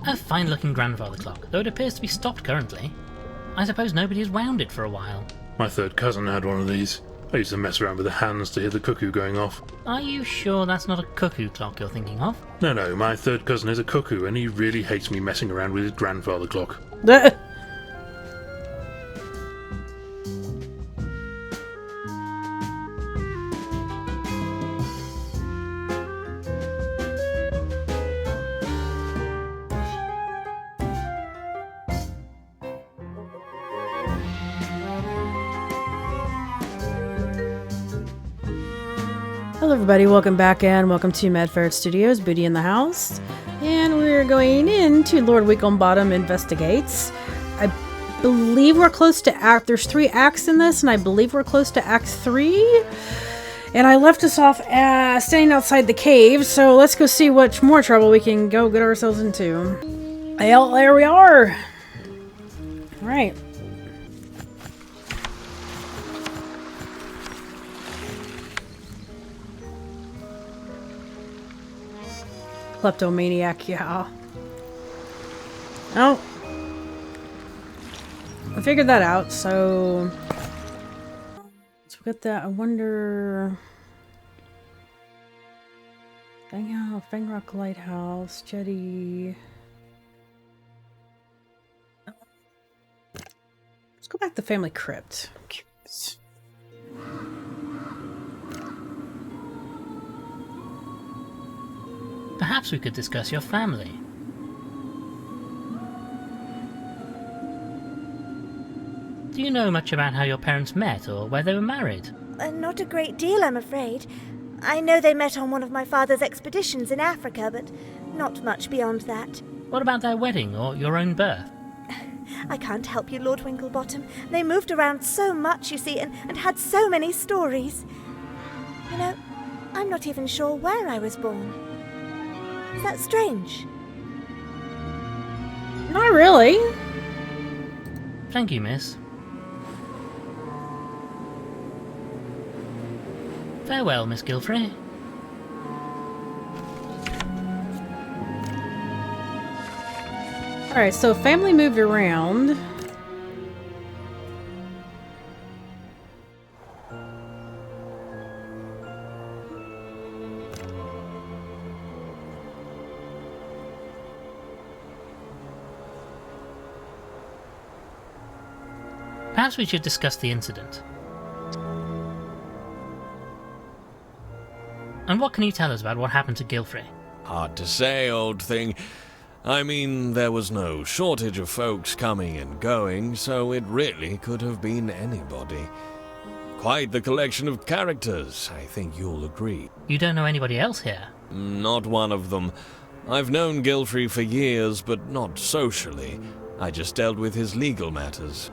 A fine-looking grandfather clock, though it appears to be stopped currently. I suppose nobody has wound it for a while. My third cousin had one of these. I used to mess around with the hands to hear the cuckoo going off. Are you sure that's not a cuckoo clock you're thinking of? No, my third cousin is a cuckoo and he really hates me messing around with his grandfather clock. Hello everybody, welcome back and welcome to Mad Ferret Studios, Booty in the House. And we're going into Lord Winkelbottom Investigates. I believe we're close to there's 3 acts in this, and I believe we're close to Act 3. And I left us off standing outside the cave, so let's go see what more trouble we can go get ourselves into. Well, there we are! Alright. Kleptomaniac, yeah. Oh. I figured that out, so we got that. I wonder. Fangrock Lighthouse, Jetty. Let's go back to the family crypt. I'm curious. Perhaps we could discuss your family. Do you know much about how your parents met or where they were married? Not a great deal, I'm afraid. I know they met on one of my father's expeditions in Africa, but not much beyond that. What about their wedding or your own birth? I can't help you, Lord Winkelbottom. They moved around so much, you see, and had so many stories. You know, I'm not even sure where I was born. Is that strange? Not really. Thank you, miss. Farewell, Miss Gilfrey. Alright, so family moved around. Perhaps we should discuss the incident. And what can you tell us about what happened to Gilfrey? Hard to say, old thing. I mean, there was no shortage of folks coming and going, so it really could have been anybody. Quite the collection of characters, I think you'll agree. You don't know anybody else here? Not one of them. I've known Gilfrey for years, but not socially. I just dealt with his legal matters.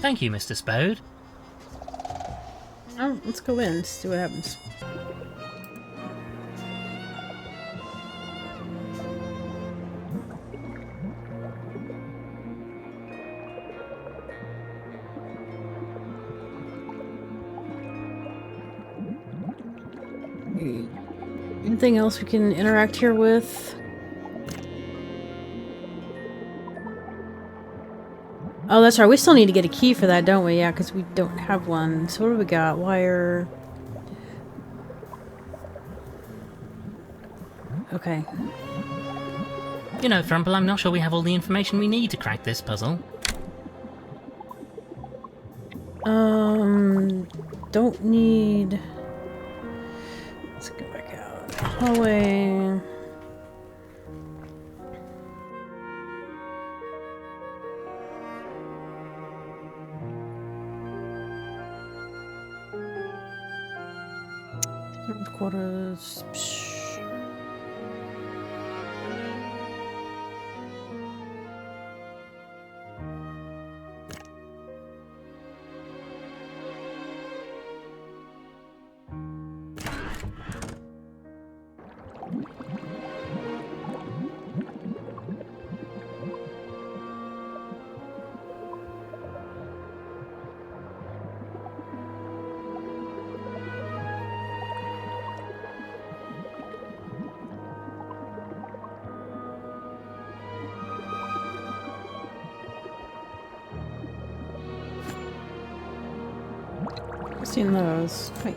Thank you, Mr. Spode. Oh, let's go in, see what happens. Anything else we can interact here with? Oh, that's right. We still need to get a key for that, don't we? Yeah, because we don't have one. So what do we got? Wire. Okay. You know, Frumple, I'm not sure we have all the information we need to crack this puzzle. Don't need... Let's go back out. Hallway... Quarters. Seen those. Wait.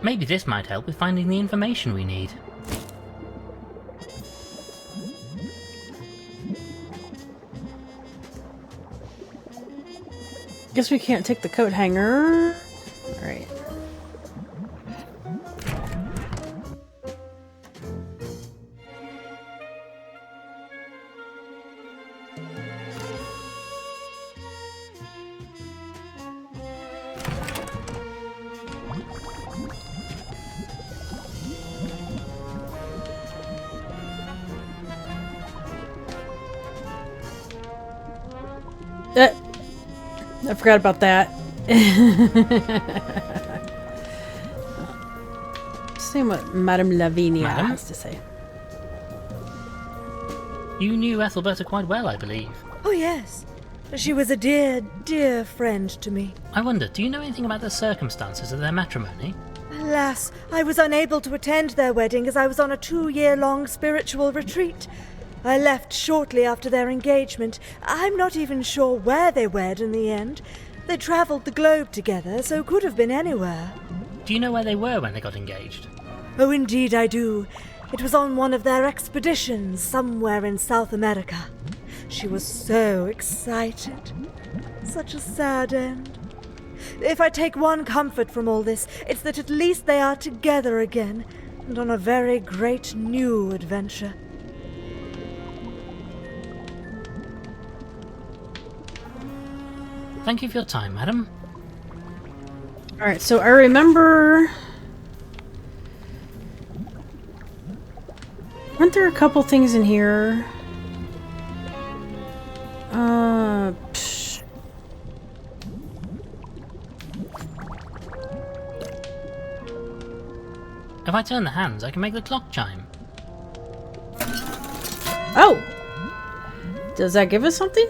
Maybe this might help with finding the information we need. Guess we can't take the coat hanger. Alright. I forgot about that. Seeing what Madame Lavinia Madam? has to say. You knew Ethelberta quite well, I believe. Oh, yes. She was a dear, dear friend to me. I wonder, do you know anything about the circumstances of their matrimony? Alas, I was unable to attend their wedding as I was on a 2-year-long spiritual retreat. I left shortly after their engagement. I'm not even sure where they wed in the end. They travelled the globe together, so could have been anywhere. Do you know where they were when they got engaged? Oh, indeed I do. It was on one of their expeditions somewhere in South America. She was so excited. Such a sad end. If I take one comfort from all this, it's that at least they are together again, and on a very great new adventure. Thank you for your time, madam. Alright, so I remember... Weren't there a couple things in here? Psh. If I turn the hands, I can make the clock chime. Oh! Does that give us something?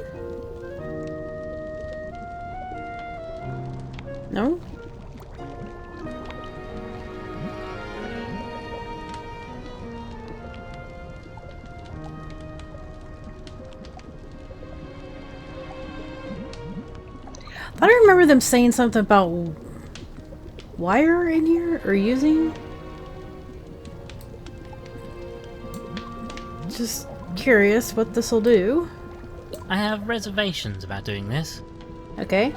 No? I don't remember them saying something about wire in here or using. Just curious what this will do. I have reservations about doing this. Okay.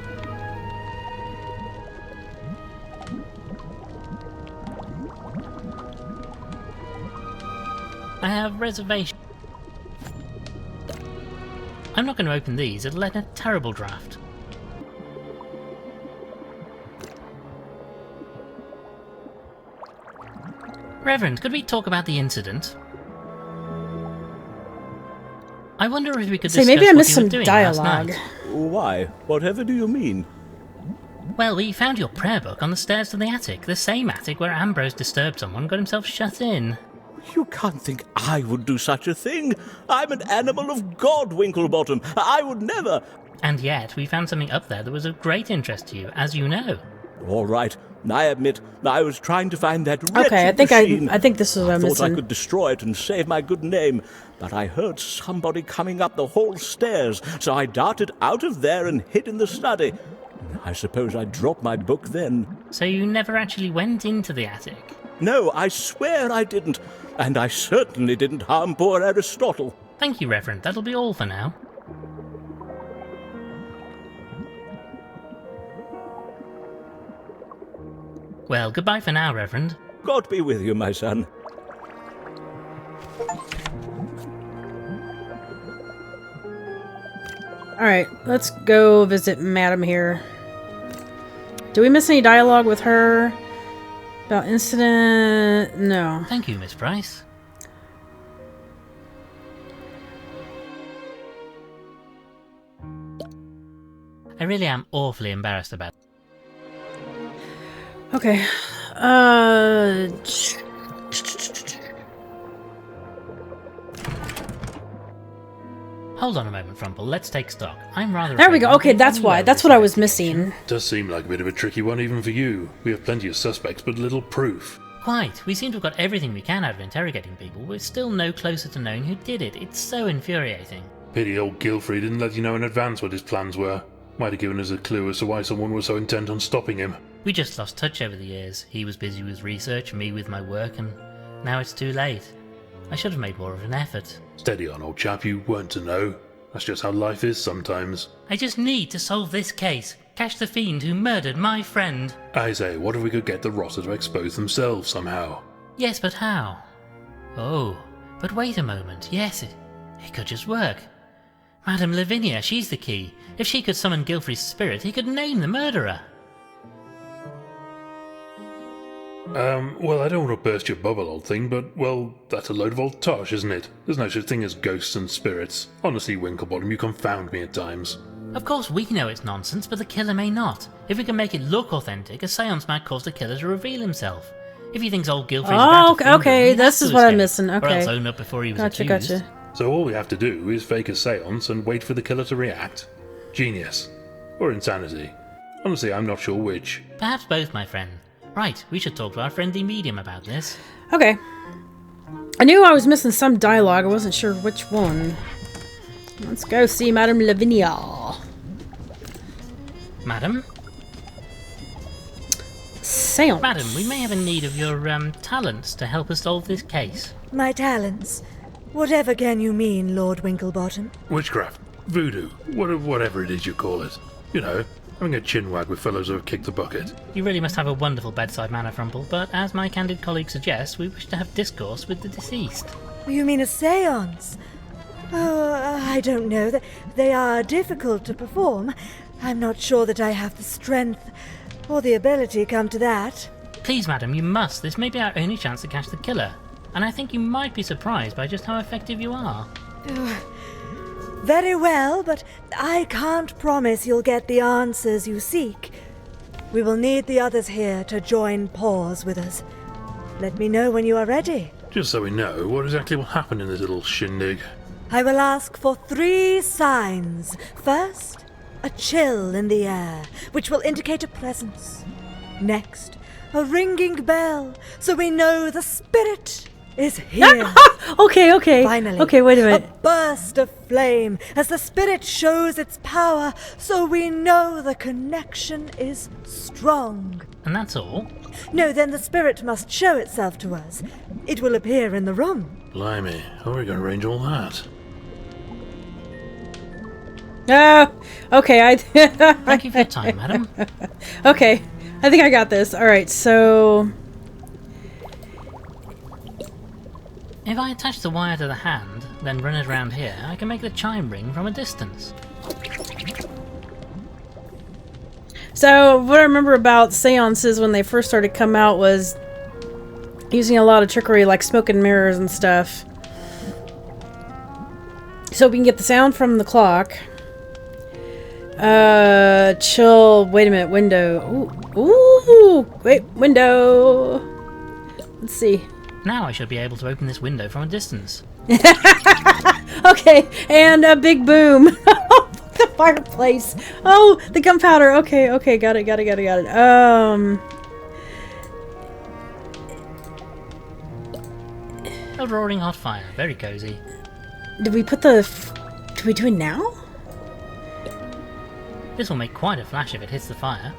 I have reservations. I'm not going to open these, it'll let in a terrible draft. Reverend, could we talk about the incident? I wonder if we could Say, discuss maybe I what missed you were some doing dialogue. last night. Why? Whatever do you mean? Well, we found your prayer book on the stairs to the attic. The same attic where Ambrose disturbed someone and got himself shut in. You can't think I would do such a thing. I'm an animal of God, Winklebottom. I would never... And yet, we found something up there that was of great interest to you, as you know. All right, I admit I was trying to find that wretched Okay, machine. I think this is what I'm Thought I missing. could destroy it and save my good name, but I heard somebody coming up the hall stairs, so I darted out of there and hid in the study. I suppose I dropped my book then. So you never actually went into the attic? No, I swear I didn't, and I certainly didn't harm poor Aristotle. Thank you, Reverend. That'll be all for now. Well, goodbye for now, Reverend. God be with you, my son. Alright, let's go visit Madam here. Do we miss any dialogue with her? About incident? No. Thank you, Miss Price. I really am awfully embarrassed about it. Okay. Hold on a moment, Frumple. Let's take stock. I'm rather. There we afraid go. I'm Okay, being that's why. unwell That's with what I this was investigation. missing. Does seem like a bit of a tricky one even for you. We have plenty of suspects, but little proof. Quite. We seem to have got everything we can out of interrogating people. We're still no closer to knowing who did it. It's so infuriating. Pity old Gilfrey didn't let you know in advance what his plans were. Might have given us a clue as to why someone was so intent on stopping him. We just lost touch over the years. He was busy with research, me with my work, and now it's too late. I should have made more of an effort. Steady on, old chap, you weren't to know. That's just how life is sometimes. I just need to solve this case. Catch the fiend who murdered my friend. I say, what if we could get the rotter to expose themselves somehow? Yes, but how? Oh, but wait a moment. Yes, it could just work. Madame Lavinia, she's the key. If she could summon Gilfrey's spirit, he could name the murderer. Well, I don't want to burst your bubble, old thing, but, well, that's a load of old tosh, isn't it? There's no such thing as ghosts and spirits. Honestly, Winklebottom, you confound me at times. Of course we know it's nonsense, but the killer may not. If we can make it look authentic, a seance might cause the killer to reveal himself. If he thinks old Gilfrey's about to finger okay, him, this is what I'm missing. Or else Okay. own up before he was Gotcha, accused. gotcha. So all we have to do is fake a seance and wait for the killer to react? Genius. Or insanity. Honestly, I'm not sure which. Perhaps both, my friend. Right, we should talk to our friendly medium about this. Okay. I knew I was missing some dialogue. I wasn't sure which one. Let's go see Madame Lavinia. Madam? Seance. Madam, we may have a need of your, talents to help us solve this case. My talents. Whatever can you mean, Lord Winklebottom? Witchcraft. Voodoo. Whatever it is you call it. You know, having a chinwag with fellows who have kicked the bucket. You really must have a wonderful bedside manner, Frumple, but as my candid colleague suggests, we wish to have discourse with the deceased. You mean a seance? Oh, I don't know. They are difficult to perform. I'm not sure that I have the strength or the ability come to that. Please, madam, you must. This may be our only chance to catch the killer. And I think you might be surprised by just how effective you are. Very well, but I can't promise you'll get the answers you seek. We will need the others here to join paws with us. Let me know when you are ready. Just so we know, what exactly will happen in this little shindig? I will ask for 3 signs. First, a chill in the air, which will indicate a presence. Next, a ringing bell, so we know the spirit is here. Okay. Finally, Okay, wait a minute. a burst of flame as the spirit shows its power, so we know the connection is strong. And that's all? No, then the spirit must show itself to us. It will appear in the room. Blimey, how are we going to arrange all that? Okay, Thank you for your time, madam. Okay, I think I got this. Alright, so... If I attach the wire to the hand, then run it around here, I can make the chime ring from a distance. So, what I remember about seances when they first started to come out was using a lot of trickery, like smoke and mirrors and stuff. So we can get the sound from the clock. Chill. Wait a minute. Window. Ooh. Wait. Window. Let's see. Now I should be able to open this window from a distance. Okay. And a big boom. The fireplace. Oh, the gunpowder. Okay. Got it. A roaring hot fire. Very cozy. Did we put the... Did we do it now? This will make quite a flash if it hits the fire.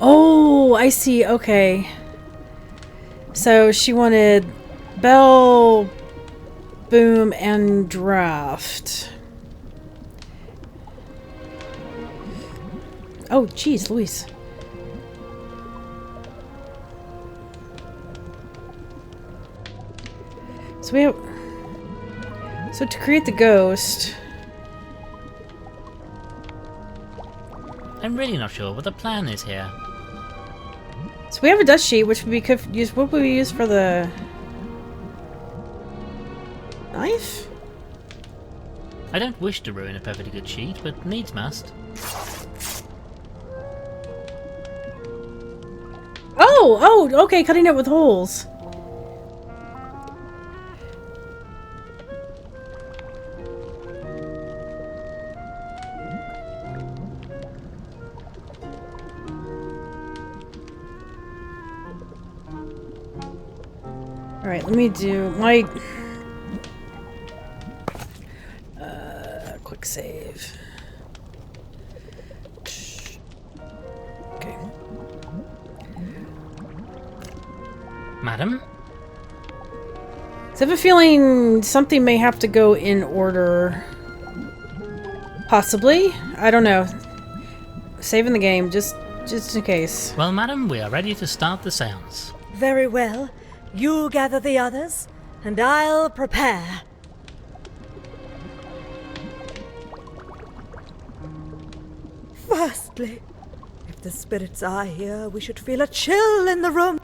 Oh, I see. Okay. So she wanted bell, boom, and draft. Oh, geez, Louise. So we have... So to create the ghost... I'm really not sure what the plan is here. So we have a dust sheet, which we could use. What would we use for the knife? I don't wish to ruin a perfectly good sheet, but needs must. Oh, okay, cutting it with holes. Alright, let me do my... quick save. Madam? So I have a feeling something may have to go in order. Possibly. I don't know. Saving the game, just in case. Well, madam, we are ready to start the seance. Very well. You gather the others, and I'll prepare. Firstly, if the spirits are here, we should feel a chill in the room.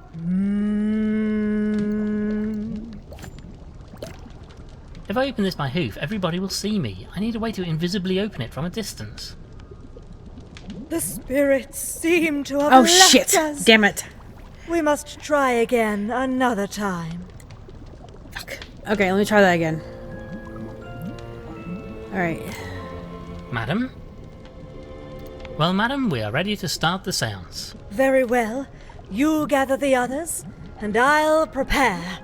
If I open this by hoof, everybody will see me. I need a way to invisibly open it from a distance. The spirits seem to have Oh left shit! us. Damn it! We must try again another time. Fuck. Okay, let me try that again. Alright. Madam? Well, madam, we are ready to start the seance. Very well. You gather the others, and I'll prepare.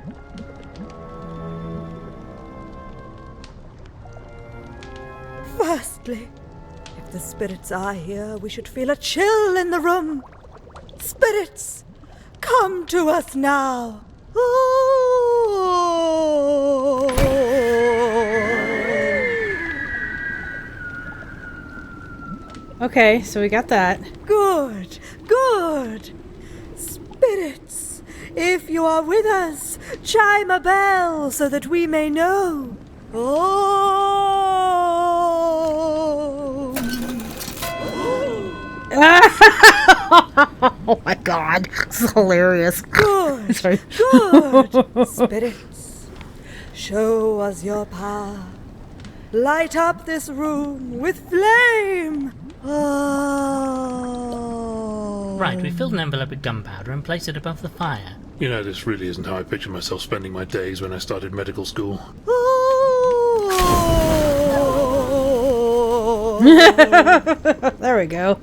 Firstly, if the spirits are here, we should feel a chill in the room. Spirits, come to us now. Ooh. Okay, so we got that. Good, good. Spirits, if you are with us, chime a bell so that we may know. Oh. Oh my god, this is hilarious. Good, Sorry. good. Spirits, show us your power. Light up this room with flame. Oh. Right, we filled an envelope with gunpowder and placed it above the fire. You know, this really isn't how I pictured myself spending my days when I started medical school. There we go.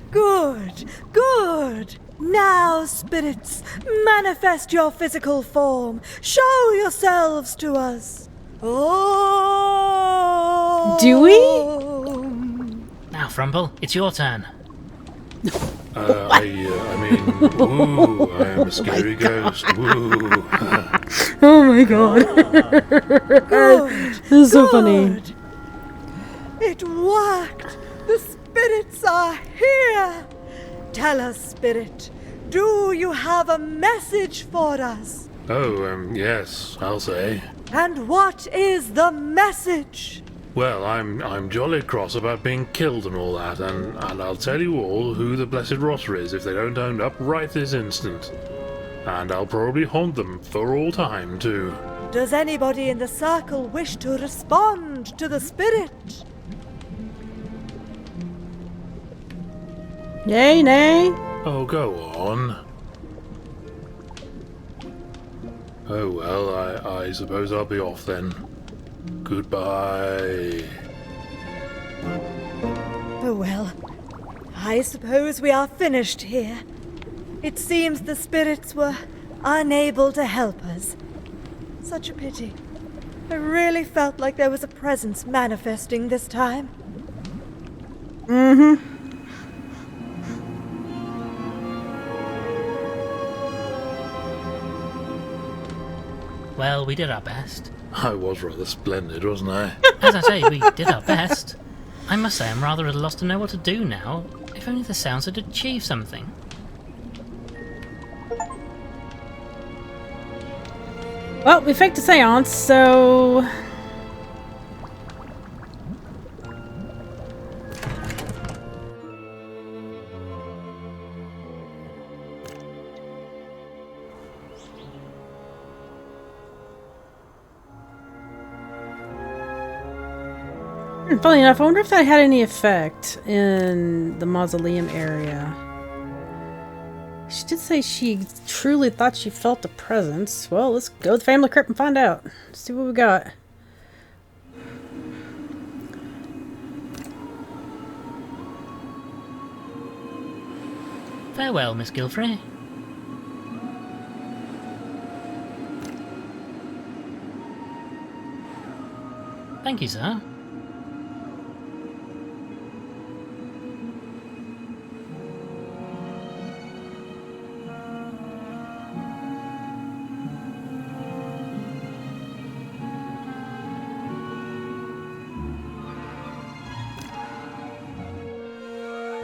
Good, good. Now, spirits, manifest your physical form. Show yourselves to us. Oh. Do we? Now, Frumple, it's your turn. I mean, woo, I am a scary ghost, woo. Oh my god. Good. This is so funny. It worked. The spirits are here. Tell us, spirit, do you have a message for us? Oh, yes, I'll say. And what is the message? Well, I'm jolly cross about being killed and all that, and I'll tell you all who the blessed rotter is if they don't own up right this instant. And I'll probably haunt them for all time, too. Does anybody in the circle wish to respond to the spirit? Yay, nay. Oh, go on. Oh, well, I suppose I'll be off then. Goodbye. Oh well, I suppose we are finished here. It seems the spirits were unable to help us. Such a pity. I really felt like there was a presence manifesting this time. Mm-hmm. Well, we did our best. I was rather splendid, wasn't I? As I say, we did our best. I must say I'm rather at a loss to know what to do now. If only the sounds had achieved something. Well, we faked a seance, so... Funny enough, I wonder if that had any effect in the mausoleum area. She did say she truly thought she felt the presence. Well, let's go to the family crypt and find out. See what we got. Farewell, Miss Gilfrey. Thank you, sir.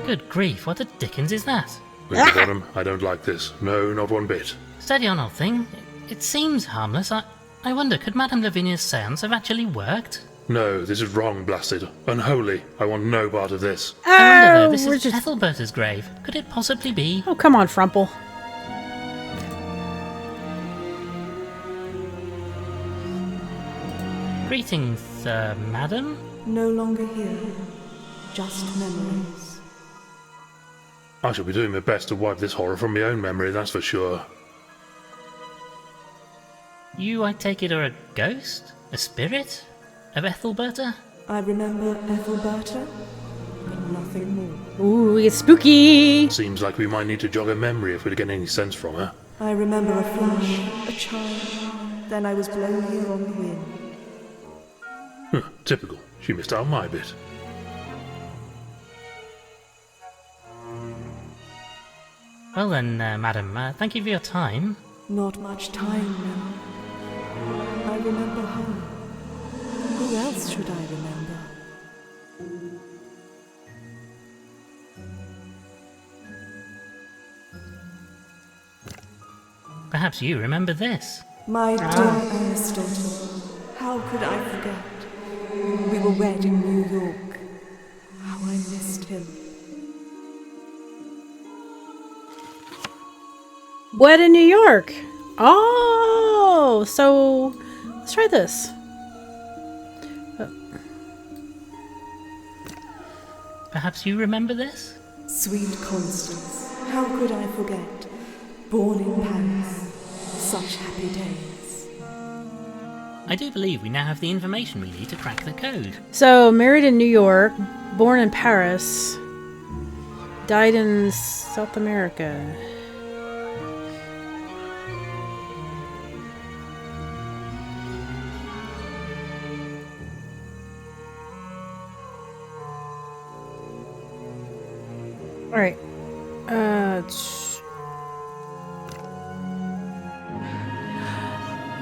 Good grief, what the dickens is that? Winklebottom, I don't like this. No, not one bit. Steady on, old thing. It seems harmless. I wonder, could Madame Lavinia's seance have actually worked? No, this is wrong, blasted. Unholy. I want no part of this. I wonder though, Oh, this we're is just... Ethelberta's grave. Could it possibly be? Oh, come on, Frumple. Greetings, madam? No longer here, just memories. I shall be doing my best to wipe this horror from my own memory, that's for sure. You, I take it, are a ghost? A spirit? Of Ethelberta? I remember Ethelberta, but nothing more. Ooh, it's spooky. Seems like we might need to jog her memory if we're to get any sense from her. I remember a flash, a child, then I was blown here on the wind. Typical. She missed out my bit. Well then, madam, thank you for your time. Not much time now. I remember home. Who else should I remember? Perhaps you remember this. My dear Aristotle, how could I forget? We were wed in New York. How I missed him. Wed in New York. Oh, so let's try this. Perhaps you remember this? Sweet Constance, how could I forget? Born in Paris, such happy days. I do believe we now have the information we need to crack the code. So, married in New York, born in Paris, died in South America. Alright.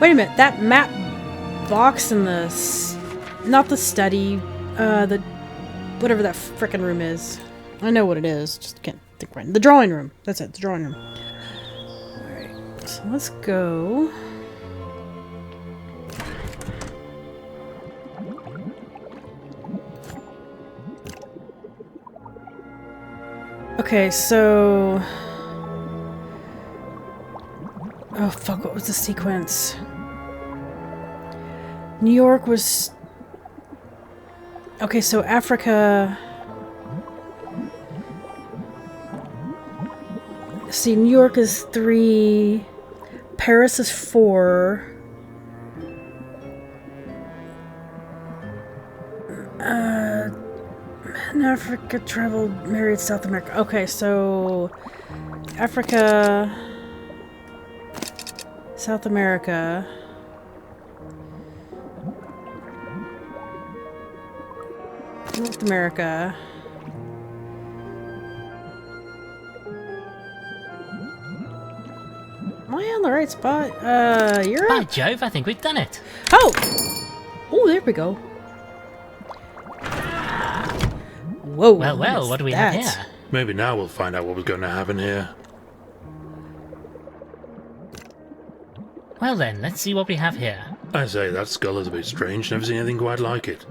Wait a minute, that map box in the... not the study, the... whatever that frickin' room is. I know what it is, just can't think right. The drawing room. That's it, the drawing room. Alright, so let's go... Okay, so... oh fuck, what was the sequence? New York was... okay, so Africa... see, New York is 3... Paris is 4... Africa traveled, married South America. Okay, so Africa, South America, North America. Am I on the right spot? Europe? By Jove, I think we've done it. Oh! Oh, there we go. Whoa. Well, what do we have here? Maybe now we'll find out what was going to happen here. Well then, let's see what we have here. I say, that skull is a bit strange. Never seen anything quite like it.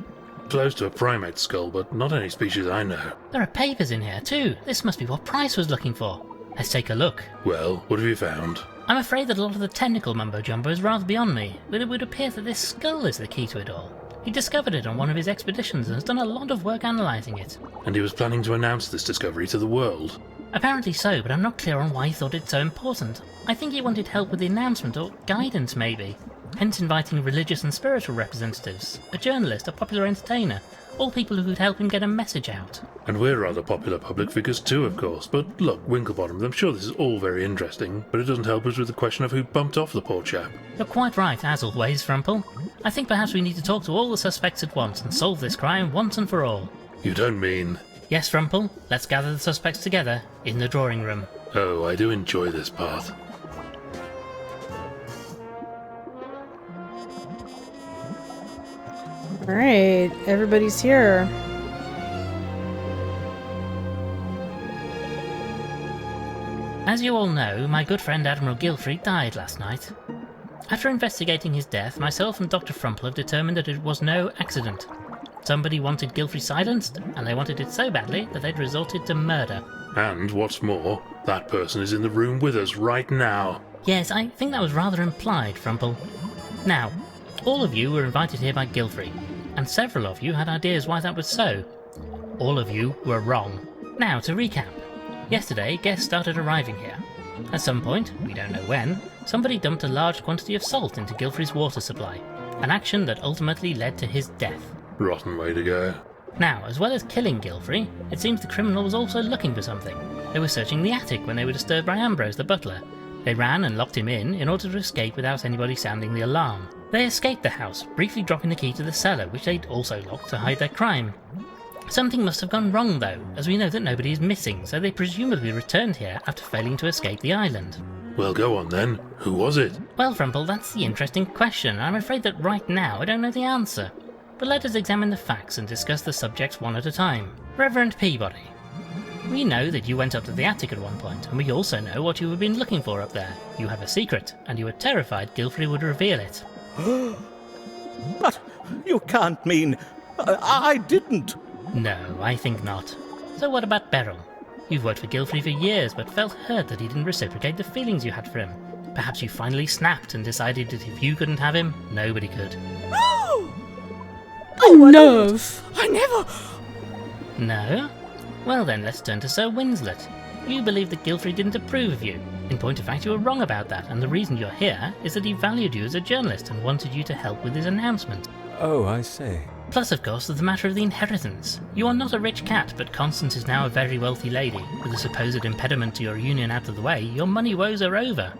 Close to a primate skull, but not any species I know. There are papers in here too. This must be what Price was looking for. Let's take a look. Well, what have you found? I'm afraid that a lot of the technical mumbo-jumbo is rather beyond me, but it would appear that this skull is the key to it all. He discovered it on one of his expeditions and has done a lot of work analysing it. And he was planning to announce this discovery to the world. Apparently so, but I'm not clear on why he thought it so important. I think he wanted help with the announcement, or guidance maybe. Hence inviting religious and spiritual representatives, a journalist, a popular entertainer, all people who could help him get a message out. And we're rather popular public figures too, of course. But look, Winklebottom, I'm sure this is all very interesting, but it doesn't help us with the question of who bumped off the poor chap. You're quite right, as always, Frumple. I think perhaps we need to talk to all the suspects at once and solve this crime once and for all. You don't mean... Yes, Frumple, let's gather the suspects together in the drawing room. Oh, I do enjoy this part. Alright, everybody's here. As you all know, my good friend Admiral Gilfrey died last night. After investigating his death, myself and Dr. Frumple have determined that it was no accident. Somebody wanted Gilfrey silenced, and they wanted it so badly that they'd resorted to murder. And what's more, that person is in the room with us right now. Yes, I think that was rather implied, Frumple. Now, all of you were invited here by Gilfrey, and several of you had ideas why that was so. All of you were wrong. Now, to recap. Yesterday, guests started arriving here. At some point, we don't know when, somebody dumped a large quantity of salt into Gilfrey's water supply, an action that ultimately led to his death. Rotten way to go. Now, as well as killing Gilfrey, it seems the criminal was also looking for something. They were searching the attic when they were disturbed by Ambrose, the butler. They ran and locked him in order to escape without anybody sounding the alarm. They escaped the house, briefly dropping the key to the cellar, which they'd also locked to hide their crime. Something must have gone wrong though, as we know that nobody is missing, so they presumably returned here after failing to escape the island. Well, go on then. Who was it? Well, Frumple, that's the interesting question, and I'm afraid that right now I don't know the answer. But let us examine the facts and discuss the subjects one at a time. Reverend Peabody. We know that you went up to the attic at one point, and we also know what you have been looking for up there. You have a secret, and you were terrified Gilfrey would reveal it. But you can't mean... I didn't. No, I think not. So what about Beryl? You've worked for Gilfrey for years, but felt hurt that he didn't reciprocate the feelings you had for him. Perhaps you finally snapped and decided that if you couldn't have him, nobody could. A nerve! I never... No? Well then, let's turn to Sir Winslet. You believe that Gilfrey didn't approve of you. In point of fact, you were wrong about that, and the reason you're here is that he valued you as a journalist and wanted you to help with his announcement. Oh, I see. Plus, of course, there's the matter of the inheritance. You are not a rich cat, but Constance is now a very wealthy lady. With the supposed impediment to your union out of the way, your money woes are over.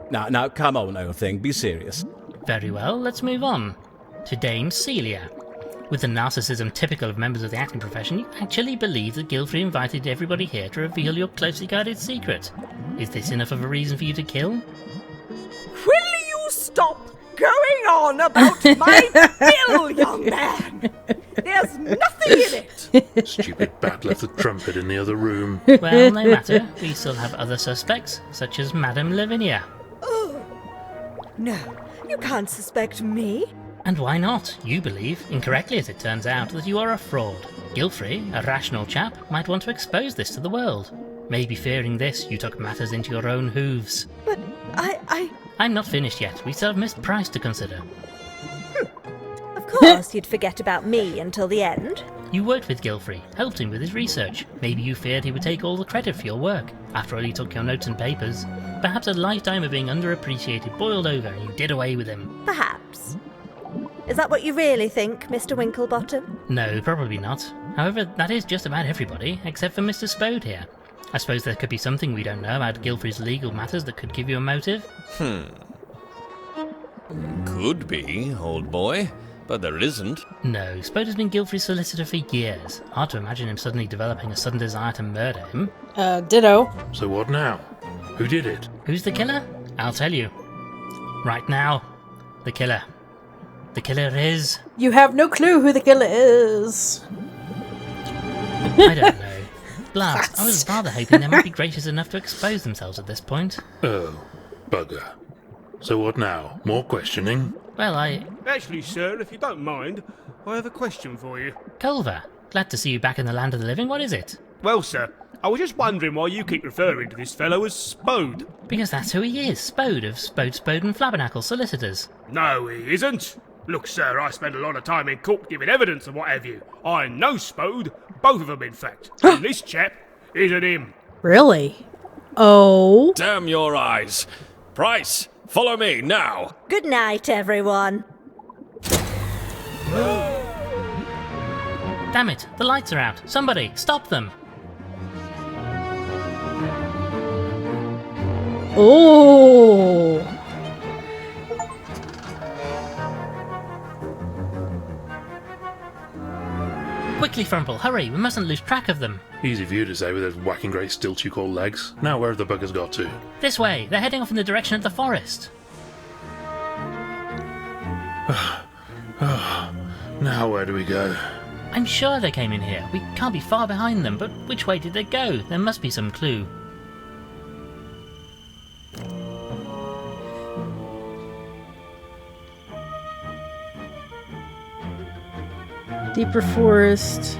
Now, come on, old thing, be serious. Very well, let's move on. To Dame Celia. With the narcissism typical of members of the acting profession, you actually believe that Gilfrey invited everybody here to reveal your closely guarded secret. Is this enough of a reason for you to kill? Will you stop going on about my bill, young man? There's nothing in it. Stupid bat left the trumpet in the other room. Well, no matter. We still have other suspects, such as Madame Lavinia. Oh, no, you can't suspect me. And why not? You believe, incorrectly as it turns out, that you are a fraud. Gilfrey, a rational chap, might want to expose this to the world. Maybe fearing this, you took matters into your own hooves. But I'm not finished yet. We still have Miss Price to consider. Of course you'd forget about me until the end. You worked with Gilfrey, helped him with his research. Maybe you feared he would take all the credit for your work. After all, he took your notes and papers. Perhaps a lifetime of being underappreciated boiled over and you did away with him. Perhaps. Is that what you really think, Mr. Winklebottom? No, probably not. However, that is just about everybody, except for Mr. Spode here. I suppose there could be something we don't know about Gilfrey's legal matters that could give you a motive. Could be, old boy, but there isn't. No, Spode has been Gilfrey's solicitor for years. Hard to imagine him suddenly developing a sudden desire to murder him. Ditto. So what now? Who did it? Who's the killer? I'll tell you. Right now, the killer. The killer is... You have no clue who the killer is. I don't know. Blast, I was rather hoping they might be gracious enough to expose themselves at this point. Oh, bugger. So what now? More questioning? Well, Actually, sir, if you don't mind, I have a question for you. Culver, glad to see you back in the land of the living. What is it? Well, sir, I was just wondering why you keep referring to this fellow as Spode. Because that's who he is, Spode of Spode and Flabbernacle Solicitors. No, he isn't. Look, sir, I spend a lot of time in court giving evidence and what have you. I know Spode, both of them, in fact. And this chap isn't him. Really? Oh. Damn your eyes. Price, follow me, now. Good night, everyone. Damn it, the lights are out. Somebody, stop them. Oh. Quickly, Frumple, hurry, we mustn't lose track of them. Easy for you to say with those whacking grey stilts you call legs. Now where have the buggers got to? This way, they're heading off in the direction of the forest. Now where do we go? I'm sure they came in here. We can't be far behind them, but which way did they go? There must be some clue. Deeper forest.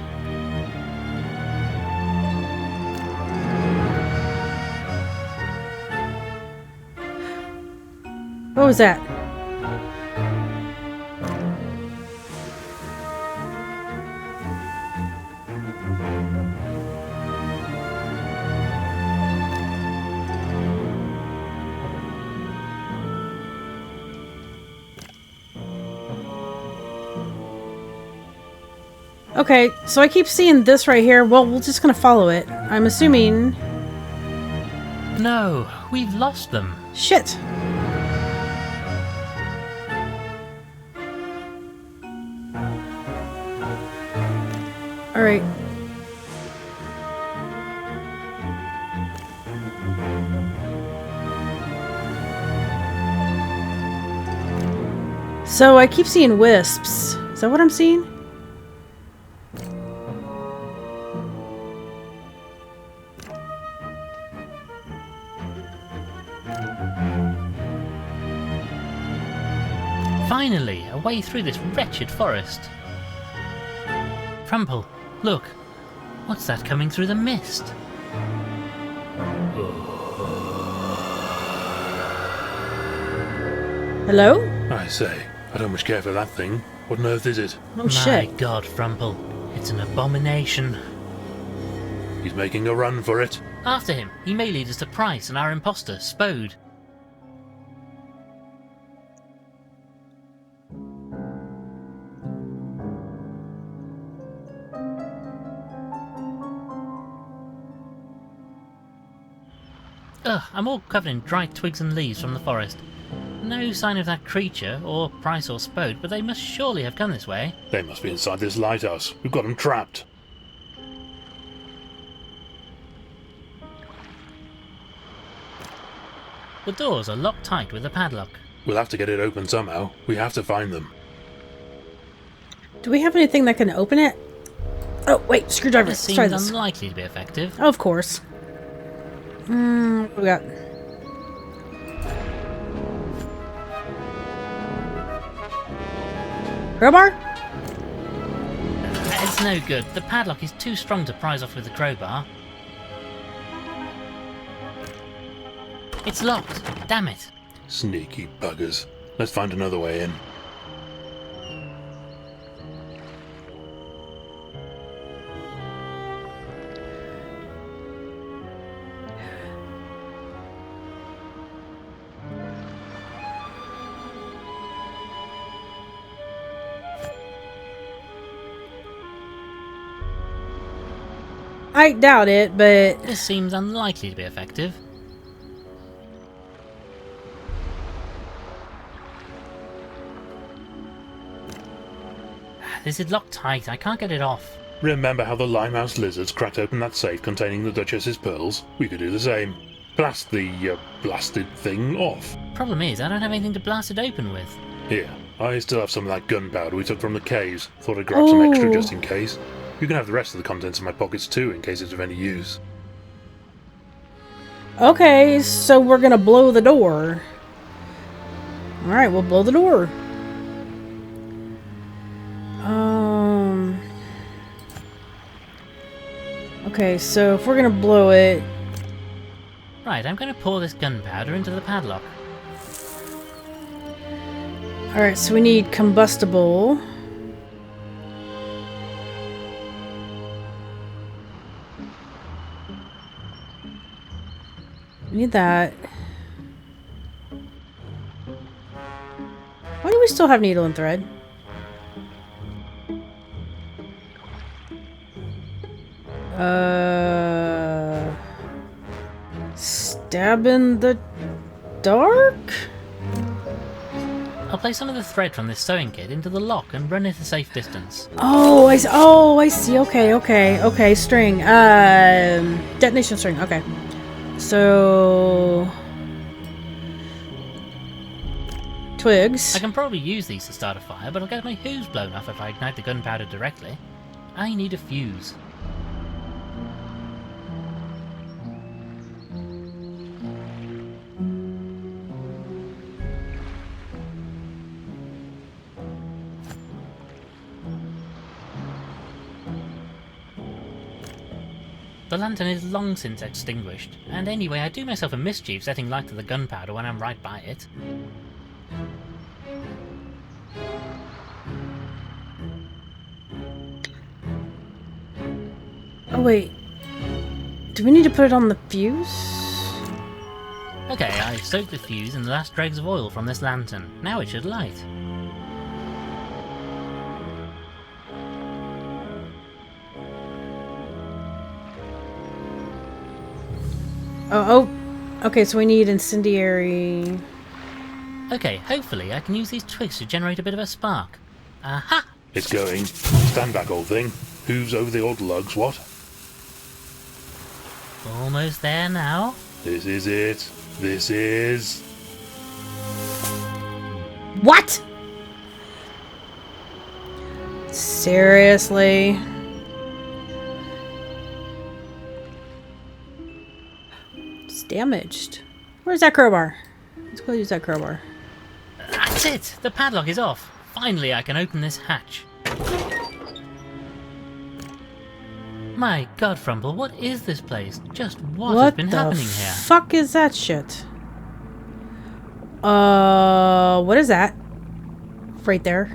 What was that? Okay, so I keep seeing this right here. Well, we're just gonna follow it. I'm assuming... No, we've lost them. Shit! Alright. So I keep seeing wisps. Is that what I'm seeing? Finally, a way through this wretched forest. Frumple, look. What's that coming through the mist? Hello? I say, I don't much care for that thing. What on earth is it? Oh My shit. God, Frumple. It's an abomination. He's making a run for it. After him, he may lead us to Price and our imposter, Spode. Ugh, I'm all covered in dry twigs and leaves from the forest. No sign of that creature, or Price or Spode, but they must surely have come this way. They must be inside this lighthouse. We've got them trapped. The doors are locked tight with a padlock. We'll have to get it open somehow. We have to find them. Do we have anything that can open it? Oh, wait, screwdriver. This Let's try seems this. unlikely to be effective. Of course. What do we got? Crowbar? It's no good. The padlock is too strong to prise off with the crowbar. It's locked. Damn it. Sneaky buggers. Let's find another way in. I doubt it, but... This seems unlikely to be effective. This is locked tight. I can't get it off. Remember how the limehouse lizards cracked open that safe containing the Duchess's pearls? We could do the same. Blast the, blasted thing off. Problem is, I don't have anything to blast it open with. Here, I still have some of that gunpowder we took from the caves. Thought I'd grab some extra Ooh. just in case. You can have the rest of the contents of my pockets too, in case it's of any use. Okay, so we're gonna blow the door. Alright, we'll blow the door. Okay, so if we're gonna blow it... Right, I'm going to pour this gunpowder into the padlock. Alright, so we need combustible. We need that. Why do we still have needle and thread? Stab in the dark? I'll place some of the thread from this sewing kit into the lock and run it a safe distance. Oh, I see. Okay. String. Detonation string. Okay. So... twigs. I can probably use these to start a fire, but I'll get my hooves blown off if I ignite the gunpowder directly. I need a fuse. The lantern is long since extinguished, and anyway I do myself a mischief setting light to the gunpowder when I'm right by it. Oh wait, do we need to put it on the fuse? Okay, I soaked the fuse in the last dregs of oil from this lantern. Now it should light. Oh, okay, so we need incendiary. Okay, hopefully I can use these twigs to generate a bit of a spark. Aha! It's going. Stand back, old thing. Hooves over the old lugs, what? Almost there now. This is it. This is... What? Seriously? It's damaged. Where's that crowbar? Let's go use that crowbar. That's it! The padlock is off. Finally I can open this hatch. My god, Frumple, what is this place? Just what has been happening here? Fuck is that shit? What is that? Right there.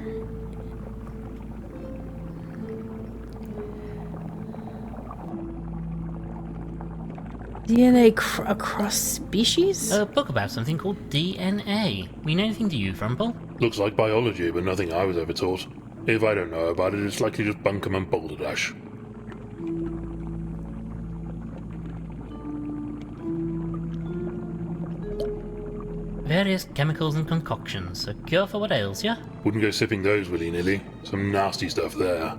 DNA across species? A book about something called DNA. Mean anything to you, Frumple? Looks like biology, but nothing I was ever taught. If I don't know about it, it's likely just bunkum and balderdash. Various chemicals and concoctions. A cure for what ails ya? Wouldn't go sipping those willy-nilly. Some nasty stuff there.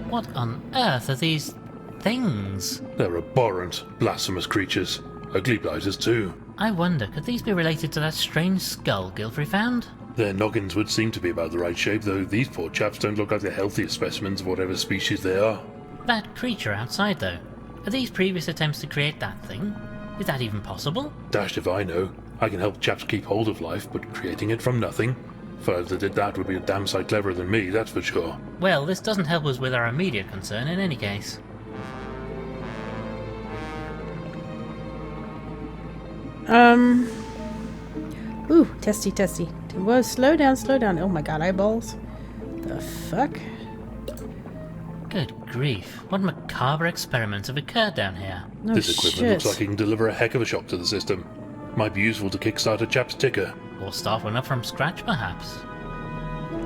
What on earth are these things? They're abhorrent, blasphemous creatures. Ugly blighters too. I wonder, could these be related to that strange skull Gilfrey found? Their noggins would seem to be about the right shape, though these poor chaps don't look like the healthiest specimens of whatever species they are. That creature outside, though. Are these previous attempts to create that thing? Is that even possible? Dashed if I know. I can help chaps keep hold of life, but creating it from nothing? Fellows that did that would be a damn sight cleverer than me, that's for sure. Well, this doesn't help us with our immediate concern in any case. Ooh, testy. Whoa, slow down. Oh my god, eyeballs. The fuck? Good grief, what macabre experiments have occurred down here? No This equipment shit. looks like it can deliver a heck of a shock to the system. Might be useful to kickstart a chap's ticker. Or start one up from scratch, perhaps?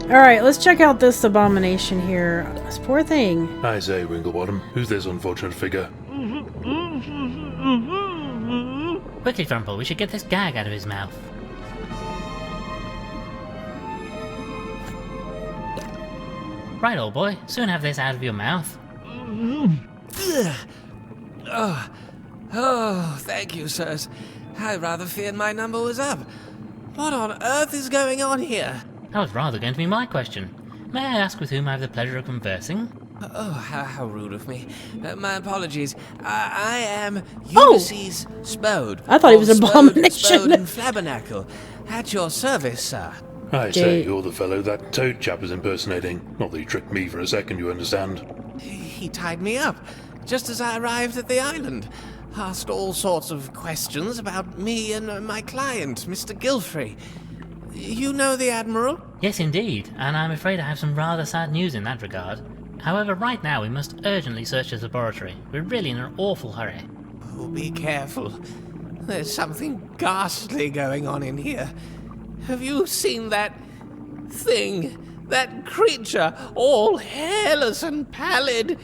Alright, let's check out this abomination here. This poor thing. I say, Winklebottom, who's this unfortunate figure? Quickly, Frumple, we should get this gag out of his mouth. Right, old boy, soon have this out of your mouth. Oh, thank you, sirs. I rather feared my number was up. What on earth is going on here? That was rather going to be my question. May I ask with whom I have the pleasure of conversing? Oh, how rude of me. My apologies. I am Ulysses Spode. I thought he was of Abomination. Spode and Flabbernacle. At your service, sir. I say, you're the fellow that Toad chap is impersonating. Not that he tricked me for a second, you understand. He tied me up, just as I arrived at the island. Asked all sorts of questions about me and my client, Mr. Gilfrey. You know the Admiral? Yes, indeed, and I'm afraid I have some rather sad news in that regard. However, right now we must urgently search his laboratory. We're really in an awful hurry. Oh, be careful. There's something ghastly going on in here. Have you seen that thing? That creature, all hairless and pallid?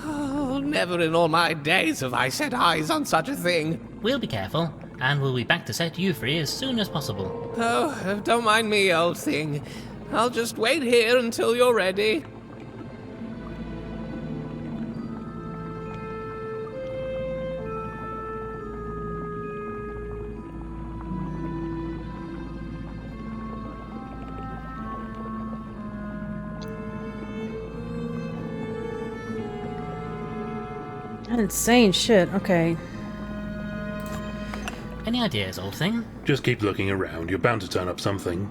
Oh, never in all my days have I set eyes on such a thing. We'll be careful, and we'll be back to set you free as soon as possible. Oh, don't mind me, old thing. I'll just wait here until you're ready. Insane shit. Okay. Any ideas, old thing? Just keep looking around. You're bound to turn up something.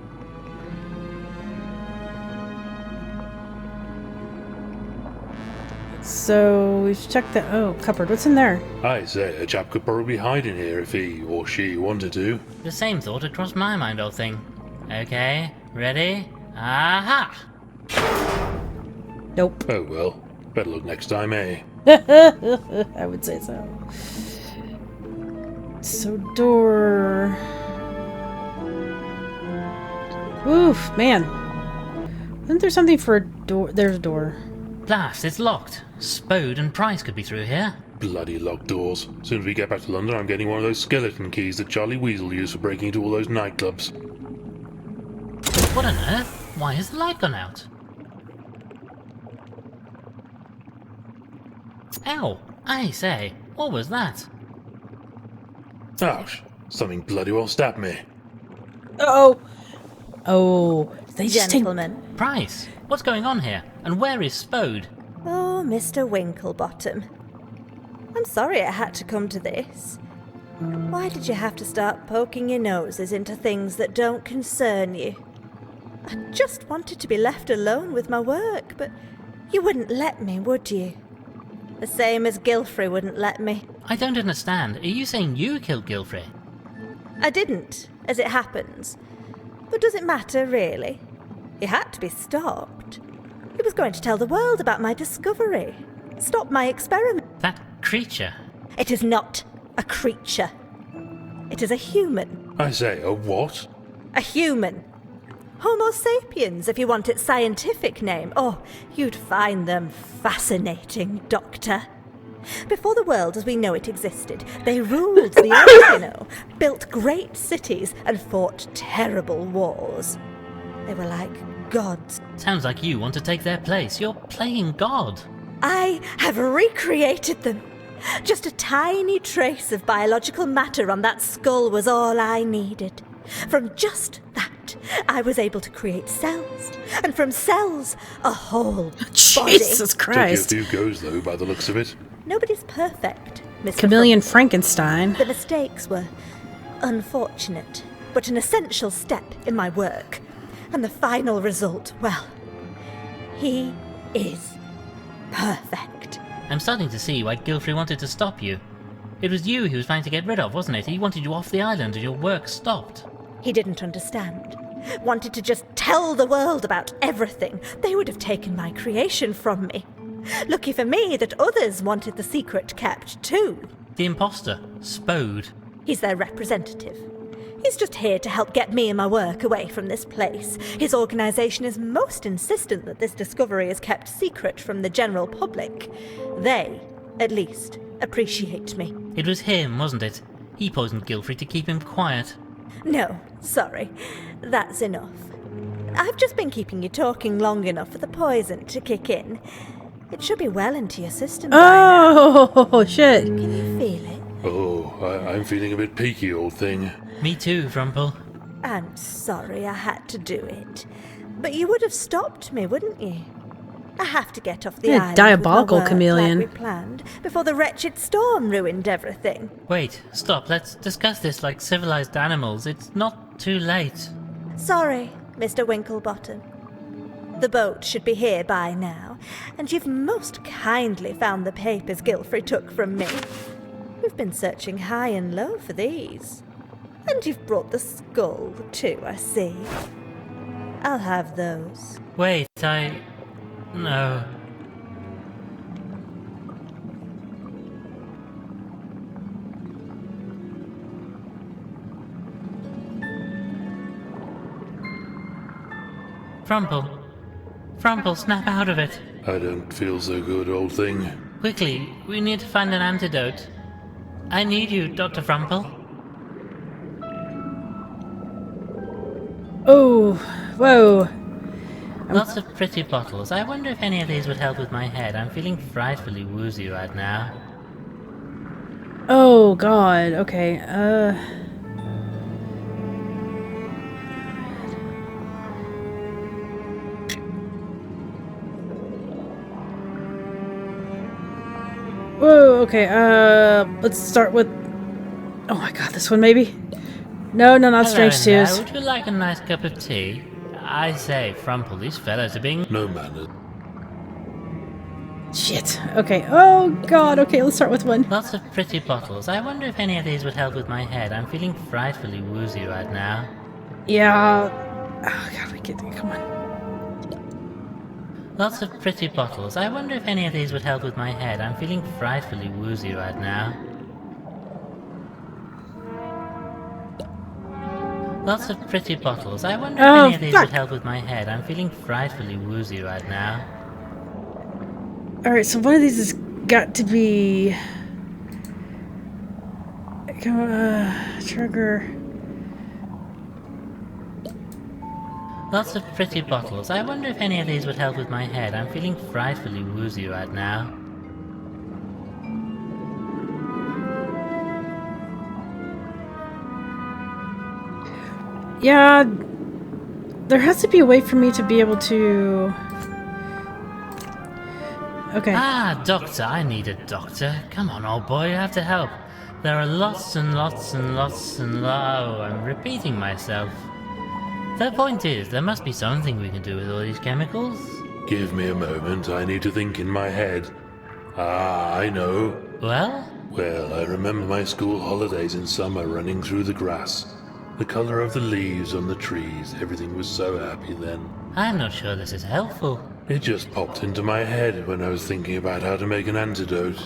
So we've checked the cupboard. What's in there? I say, a chap could probably hide in here if he or she wanted to. The same thought had crossed my mind, old thing. Okay, ready? Aha! Nope. Oh well. Better look next time, eh? I would say so. So door. Oof, man. Isn't there something for a door? There's a door. Blast, it's locked. Spode and Price could be through here. Bloody locked doors. Soon as we get back to London, I'm getting one of those skeleton keys that Charlie Weasel used for breaking into all those nightclubs. What on earth? Why has the light gone out? Ow! I say, what was that? Ouch! Something bloody well stabbed me. Oh. Oh. They just take. Gentlemen. Price, what's going on here? And where is Spode? Oh, Mr. Winklebottom. I'm sorry it had to come to this. Why did you have to start poking your noses into things that don't concern you? I just wanted to be left alone with my work, but you wouldn't let me, would you? The same as Gilfrey wouldn't let me. I don't understand. Are you saying you killed Gilfrey? I didn't, as it happens. But does it matter, really? He had to be stopped. He was going to tell the world about my discovery. Stop my experiment. That creature. It is not a creature. It is a human. I say, a what? A human. Homo sapiens, if you want its scientific name. Oh, you'd find them fascinating, Doctor. Before the world as we know it existed, they ruled the earth, you know, built great cities and fought terrible wars. They were like gods. Sounds like you want to take their place. You're playing God. I have recreated them. Just a tiny trace of biological matter on that skull was all I needed. From just that, I was able to create cells, and from cells, a whole body. Jesus Christ. Took you a few goes, though, by the looks of it. Nobody's perfect, Mr. Chameleon Frumple. Frankenstein. The mistakes were unfortunate, but an essential step in my work. And the final result, well, he is perfect. I'm starting to see why Gilfrey wanted to stop you. It was you he was trying to get rid of, wasn't it? He wanted you off the island and your work stopped. He didn't understand. Wanted to just tell the world about everything. They would have taken my creation from me. Lucky for me that others wanted the secret kept too. The imposter, Spode. He's their representative. He's just here to help get me and my work away from this place. His organisation is most insistent that this discovery is kept secret from the general public. They, at least, appreciate me. It was him, wasn't it? He poisoned Gilfrey to keep him quiet. No, sorry. That's enough. I've just been keeping you talking long enough for the poison to kick in. It should be well into your system by now. Oh, shit. Can you feel it? Oh, I'm feeling a bit peaky, old thing. Me too, Frumple. I'm sorry I had to do it. But you would have stopped me, wouldn't you? I have to get off the Yeah, island diabolical with my work chameleon. like we planned before the wretched storm ruined everything. Wait, stop. Let's discuss this like civilized animals. It's not too late. Sorry, Mr. Winkelbottom. The boat should be here by now, and you've most kindly found the papers Gilfrey took from me. We've been searching high and low for these. And you've brought the skull too, I see. I'll have those. Wait, No. Frumple. Frumple, snap out of it. I don't feel so good, old thing. Quickly, we need to find an antidote. I need you, Dr. Frumple. Oh, whoa. Lots of pretty bottles. I wonder if any of these would help with my head. I'm feeling frightfully woozy right now. Oh, God. Okay, Whoa, okay, let's start with... Oh my god, this one maybe? No, not Hello strange in there. twos. Would you like a nice cup of tea? I say, Frumple, these fellas are being... No manners. Shit. Okay. Oh god. Okay, let's start with one. Lots of pretty bottles. I wonder if any of these would help with my head. I'm feeling frightfully woozy right now. Yeah. Oh god, we get... Come on. Lots of pretty bottles. I wonder if any of these would help with my head. I'm feeling frightfully woozy right now. Lots of pretty bottles. I wonder if any of these would help with my head. I'm feeling frightfully woozy right now. Alright, so one of these has got to be... Trigger... Lots of pretty bottles. I wonder if any of these would help with my head. I'm feeling frightfully woozy right now. Yeah... There has to be a way for me to be able to... Okay. Ah, doctor, I need a doctor. Come on, old boy, you have to help. There are lots and lots and lots and oh, I'm repeating myself. The point is, there must be something we can do with all these chemicals. Give me a moment, I need to think in my head. Ah, I know. Well? Well, I remember my school holidays in summer running through the grass. The color of the leaves on the trees, everything was so happy then. I'm not sure this is helpful. It just popped into my head when I was thinking about how to make an antidote.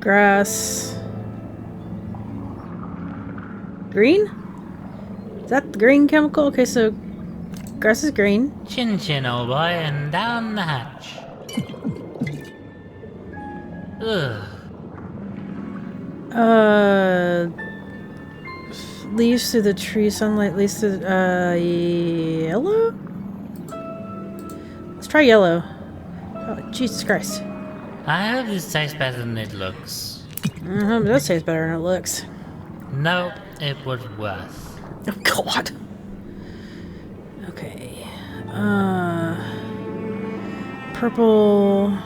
Grass... Green? Is that the green chemical? Okay, so... Grass is green. Chin chin, old boy, and down the hatch. Ugh. Leaves through the tree, sunlight leaves through the, yellow? Let's try yellow. Oh, Jesus Christ. I hope this tastes better than it looks. It does taste better than it looks. No, it was worse. Oh, God. Okay. Purple...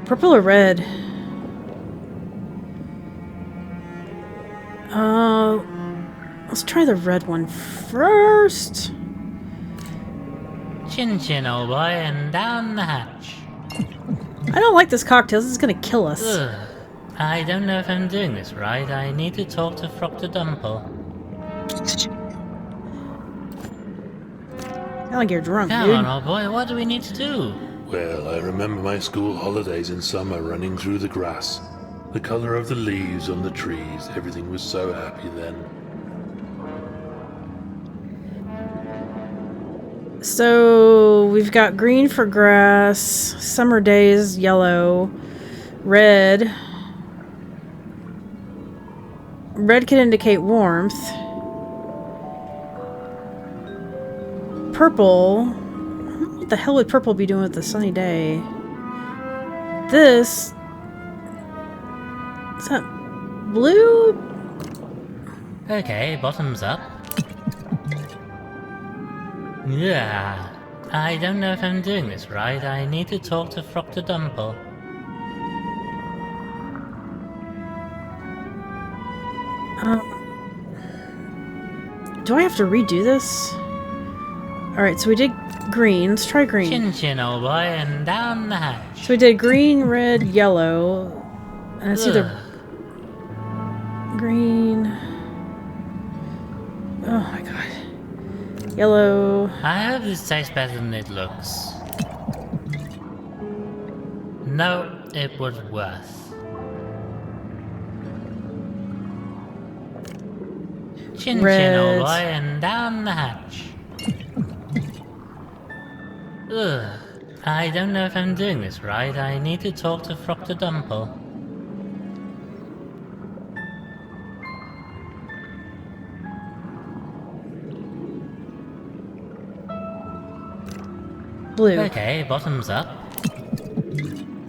Purple or red? Let's try the red one first. Chin chin, old boy, and down the hatch. I don't like this cocktail. This is gonna kill us. Ugh. I don't know if I'm doing this right. I need to talk to Dr. Dumple. Sound like you're drunk, Come dude. on, old boy, what do we need to do? Well, I remember my school holidays in summer running through the grass. The color of the leaves on the trees, everything was so happy then. So we've got green for grass, summer days, yellow, red. Red can indicate warmth. Purple. What the hell would purple be doing with a sunny day? This. Is that blue? Okay, bottoms up. Yeah. I don't know if I'm doing this right. I need to talk to Dr. Dumple. Do I have to redo this? Alright, so we did green. Let's try green. Chin chin, old boy, and down the hatch. So we did green, red, yellow. And it's either green. Oh my god. Yellow. I hope this tastes better than it looks. No, it was worse. Chin chin, old boy, and down the hatch. Ugh. I don't know if I'm doing this right. I need to talk to Dr. Dumple. Blue. Okay, bottoms up.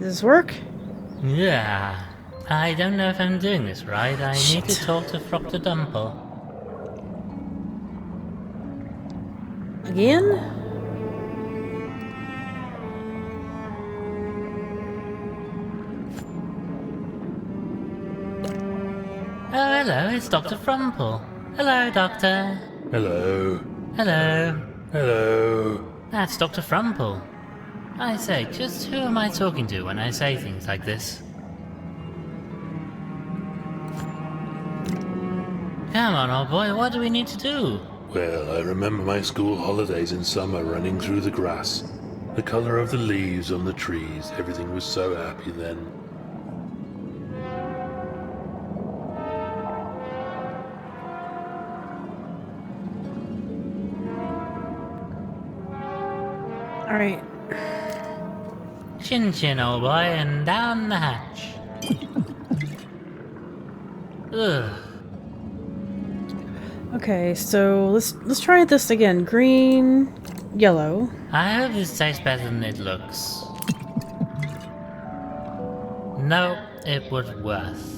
Does this work? Yeah. I don't know if I'm doing this right. I need to talk to Dr. Frumple. Again? Oh, hello, it's Dr. Frumple. Hello, Doctor. Hello. Hello. Hello. That's Dr. Frumple. I say, just who am I talking to when I say things like this? Come on, old boy, what do we need to do? Well, I remember my school holidays in summer running through the grass. The color of the leaves on the trees, everything was so happy then. Alright. Chin chin, old boy, and down the hatch. Ugh. Okay, so let's try this again. Green, yellow. I hope this tastes better than it looks. No, it was worse.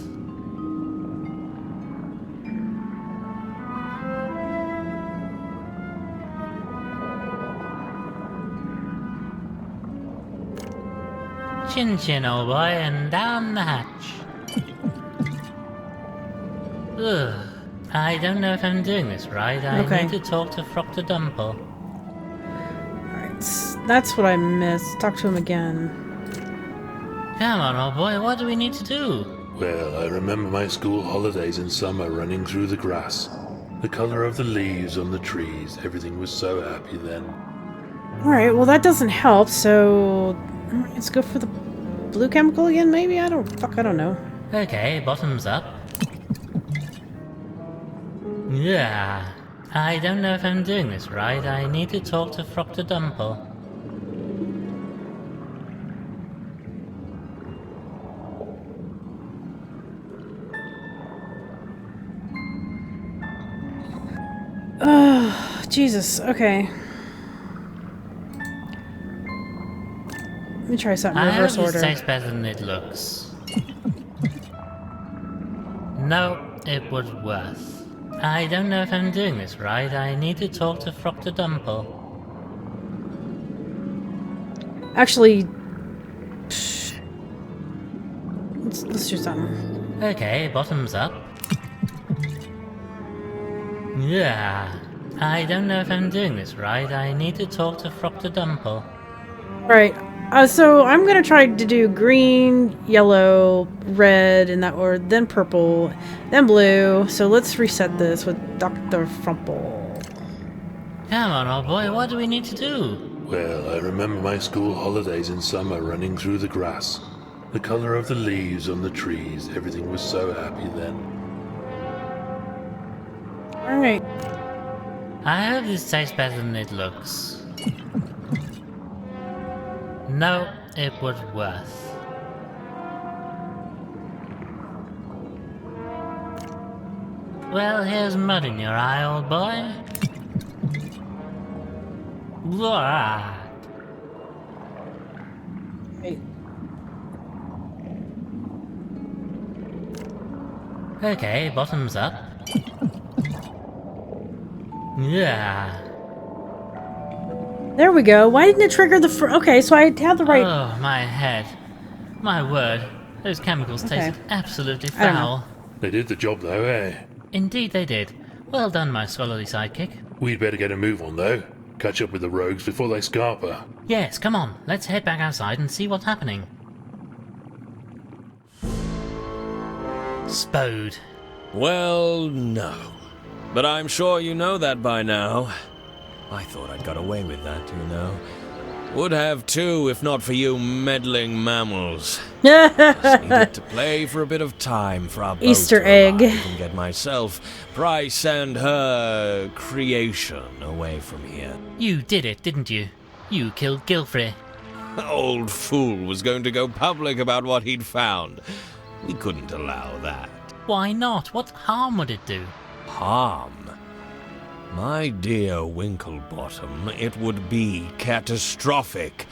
Chin chin, old boy, and down the hatch. Ugh. I don't know if I'm doing this right. I need to talk to Dr. Dumple. Alright, that's what I missed. Talk to him again. Come on, old boy, what do we need to do? Well, I remember my school holidays in summer running through the grass. The color of the leaves on the trees, everything was so happy then. Alright, well that doesn't help, so let's go for the blue chemical again, maybe? I don't know. Okay, bottoms up. Yeah. I don't know if I'm doing this right. I need to talk to Dr. Dumple. Oh, Jesus, okay. Let me try something in reverse I hope order. this tastes better than it looks. No, it was worse. I don't know if I'm doing this right. I need to talk to Dr. Dumple. Actually, let's do something. Okay, bottoms up. Yeah. I don't know if I'm doing this right. I need to talk to Dr. Dumple. Right. So I'm gonna try to do green, yellow, red, in that order, then purple, then blue. So let's reset this with Dr. Frumple. Come on, old boy, what do we need to do? Well, I remember my school holidays in summer running through the grass. The color of the leaves on the trees, everything was so happy then. Alright. I hope this tastes better than it looks. No, it was worse. Well, here's mud in your eye, old boy. Blah. Wait. Okay, bottoms up. Yeah. There we go. Why didn't it trigger the okay, so I had the right... Oh, my head. My word. Those chemicals tasted absolutely I don't know. foul. They did the job though, eh? Indeed they did. Well done, my scholarly sidekick. We'd better get a move on though. Catch up with the rogues before they scarper. Yes, come on. Let's head back outside and see what's happening. Spode. Well, no. But I'm sure you know that by now. I thought I'd got away with that, you know. Would have too, if not for you meddling mammals. Just needed to play for a bit of time for our boat Easter to egg. arrive and get myself, Price, and her creation away from here. You did it, didn't you? You killed Gilfrey. Old fool was going to go public about what he'd found. We couldn't allow that. Why not? What harm would it do? Harm? My dear Winklebottom, it would be catastrophic.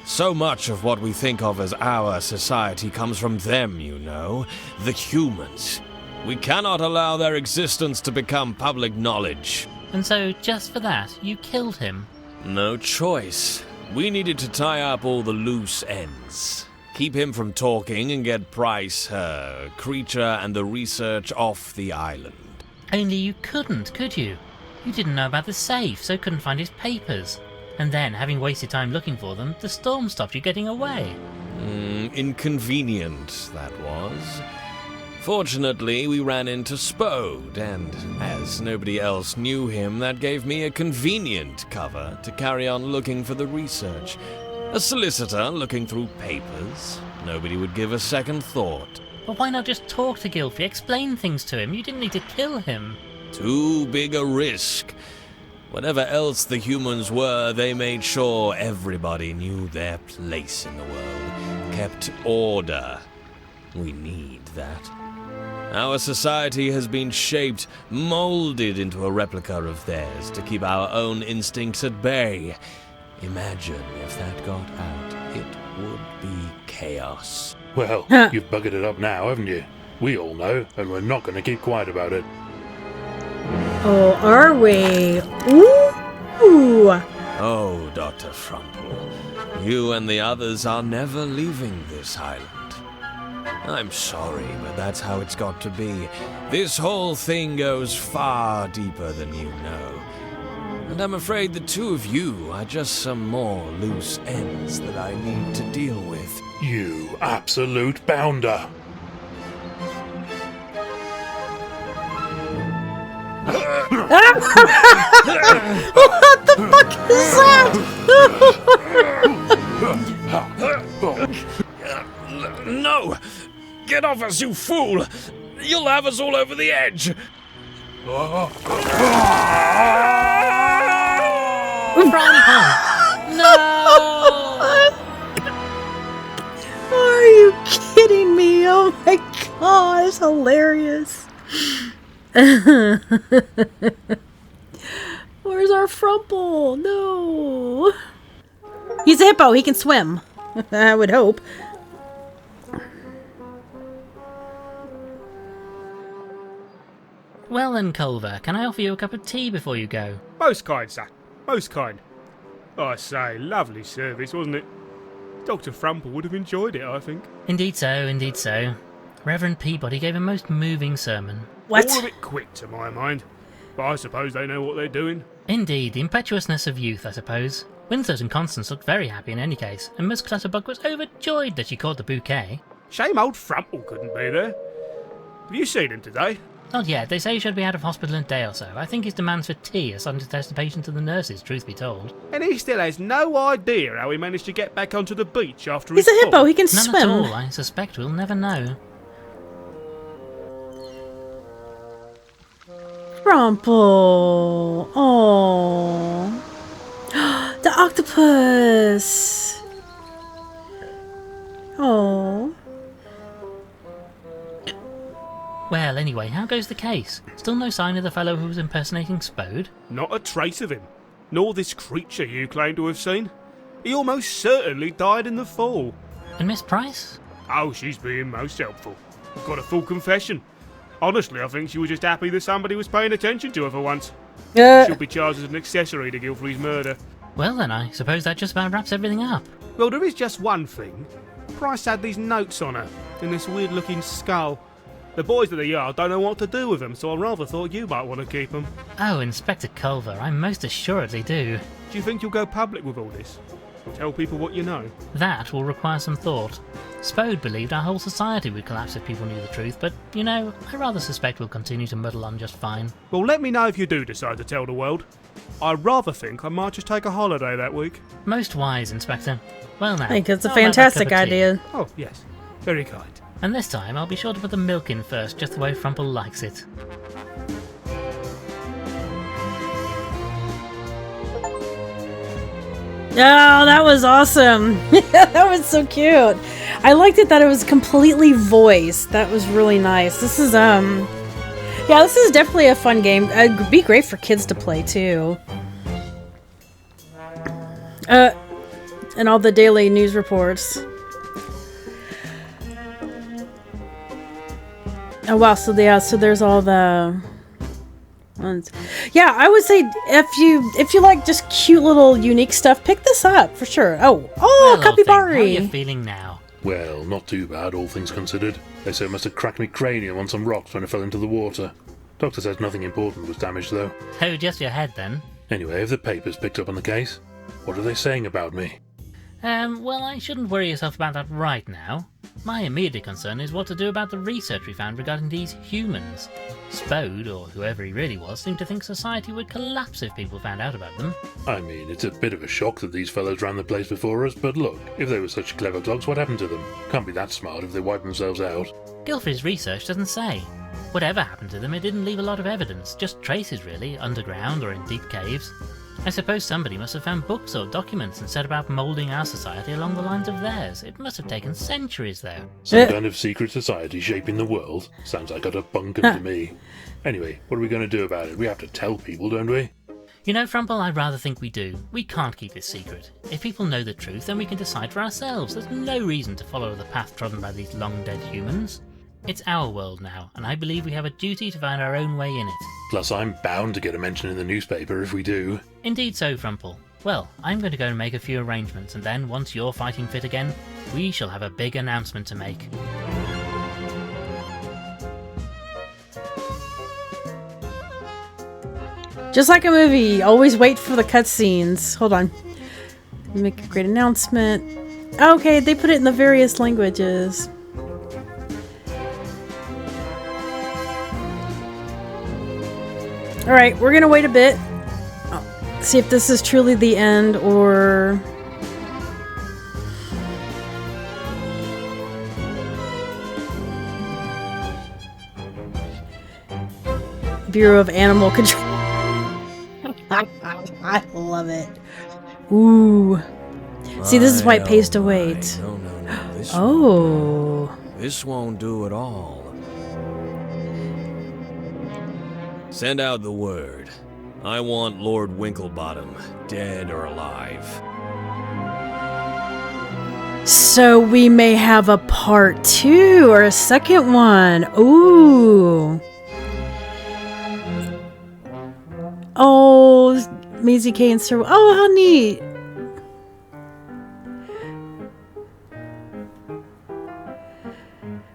So much of what we think of as our society comes from them, you know, the humans. We cannot allow their existence to become public knowledge. And so, just for that, you killed him? No choice. We needed to tie up all the loose ends. Keep him from talking and get Price, her creature, and the research off the island. Only you couldn't, could you? You didn't know about the safe, so couldn't find his papers. And then, having wasted time looking for them, the storm stopped you getting away. Inconvenient, that was. Fortunately, we ran into Spode, and as nobody else knew him, that gave me a convenient cover to carry on looking for the research. A solicitor looking through papers. Nobody would give a second thought. But why not just talk to Gilfrey, explain things to him? You didn't need to kill him. Too big a risk. Whatever else the humans were, they made sure everybody knew their place in the world. Kept order. We need that. Our society has been shaped, molded into a replica of theirs to keep our own instincts at bay. Imagine if that got out. It would be chaos. Well, you've buggered it up now, haven't you? We all know, and we're not going to keep quiet about it. Oh, are we? Ooh! Oh, Dr. Frumple, you and the others are never leaving this island. I'm sorry, but that's how it's got to be. This whole thing goes far deeper than you know. And I'm afraid the two of you are just some more loose ends that I need to deal with. You absolute bounder! What the fuck is that? No! Get off us, you fool! You'll have us all over the edge! Frumple! No! Are you kidding me? Oh my god, it's hilarious. Where's our Frumple? No. He's a hippo. He can swim. I would hope. Well then, Culver, can I offer you a cup of tea before you go? Most kind, sir. Most kind. I say, lovely service, wasn't it? Dr. Frumple would have enjoyed it, I think. Indeed so, indeed so. Reverend Peabody gave a most moving sermon. What? All a bit quick, to my mind. But I suppose they know what they're doing. Indeed, the impetuousness of youth, I suppose. Winslow and Constance looked very happy in any case, and Miss Clutterbuck was overjoyed that she caught the bouquet. Shame old Frumple couldn't be there. Have you seen him today? Not yet, they say he should be out of hospital in a day or so. I think his demands for tea are starting to test the patient and the nurses, truth be told. And he still has no idea how he managed to get back onto the beach after He's his a hippo. fall. He can None swim. at all, I suspect we'll never know. Frumple. Oh. The octopus. Oh. Well, anyway, how goes the case? Still no sign of the fellow who was impersonating Spode? Not a trace of him. Nor this creature you claim to have seen. He almost certainly died in the fall. And Miss Price? Oh, she's being most helpful. Got a full confession. Honestly, I think she was just happy that somebody was paying attention to her for once. She'll be charged as an accessory to Gilfrey's murder. Well then, I suppose that just about wraps everything up. Well, there is just one thing. Price had these notes on her, in this weird-looking skull. The boys at the yard don't know what to do with them, so I rather thought you might want to keep them. Oh, Inspector Culver, I most assuredly do. Do you think you'll go public with all this? Tell people what you know? That will require some thought. Spode believed our whole society would collapse if people knew the truth, but, you know, I rather suspect we'll continue to muddle on just fine. Well, let me know if you do decide to tell the world. I rather think I might just take a holiday that week. Most wise, Inspector. Well now, I think it's a I'll have that fantastic cup of tea. idea. Oh, yes. Very kind. And this time I'll be sure to put the milk in first, just the way Frumple likes it. Oh, that was awesome. That was so cute. I liked it that it was completely voiced. That was really nice. This is, yeah, this is definitely a fun game. It'd be great for kids to play, too. And all the daily news reports. Oh wow, so there's all the ones. Yeah, I would say if you like just cute little unique stuff, pick this up for sure. Oh, Well, capybara. how are you feeling now? Well, not too bad, all things considered. They say it must have cracked me cranium on some rocks when it fell into the water. Doctor says nothing important was damaged, though. Oh, just your head then. Anyway, have the papers picked up on the case? What are they saying about me? Well, I shouldn't worry yourself about that right now. My immediate concern is what to do about the research we found regarding these humans. Spode, or whoever he really was, seemed to think society would collapse if people found out about them. I mean, it's a bit of a shock that these fellows ran the place before us, but look, if they were such clever dogs, what happened to them? Can't be that smart if they wiped themselves out. Gilfrey's research doesn't say. Whatever happened to them, it didn't leave a lot of evidence, just traces really, underground or in deep caves. I suppose somebody must have found books or documents and set about moulding our society along the lines of theirs. It must have taken centuries, though. Some kind of secret society shaping the world? Sounds like utter bunkum to me. Anyway, what are we going to do about it? We have to tell people, don't we? You know, Frumple, I rather think we do. We can't keep this secret. If people know the truth, then we can decide for ourselves. There's no reason to follow the path trodden by these long-dead humans. It's our world now, and I believe we have a duty to find our own way in it. Plus, I'm bound to get a mention in the newspaper if we do. Indeed so, Frumple. Well, I'm going to go and make a few arrangements, and then, once you're fighting fit again, we shall have a big announcement to make. Just like a movie, always wait for the cutscenes. Hold on. Make a great announcement. Okay, they put it in the various languages. Alright, we're gonna wait a bit. See if this is truly the end or... Bureau of Animal Control. I love it. Ooh. See, this is why it pays to wait. No. This won't do at all. Send out the word. I want Lord Winklebottom, dead or alive. So we may have a part 2 or a second one. Ooh. Oh, Maisie K and Sir. Oh, how neat.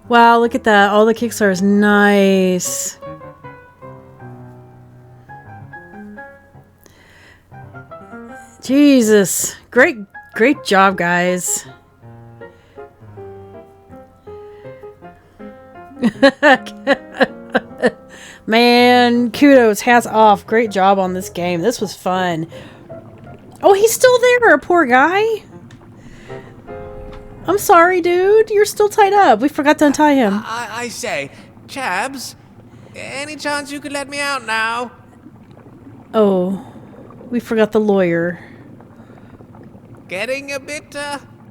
Wow, look at that. All the Kickstarters. Nice. Jesus. Great job, guys. Man, kudos, hats off. Great job on this game. This was fun. Oh, he's still there, poor guy. I'm sorry, dude. You're still tied up. We forgot to untie him. I say, Chabs, any chance you could let me out now? Oh, we forgot the lawyer. Getting a bit,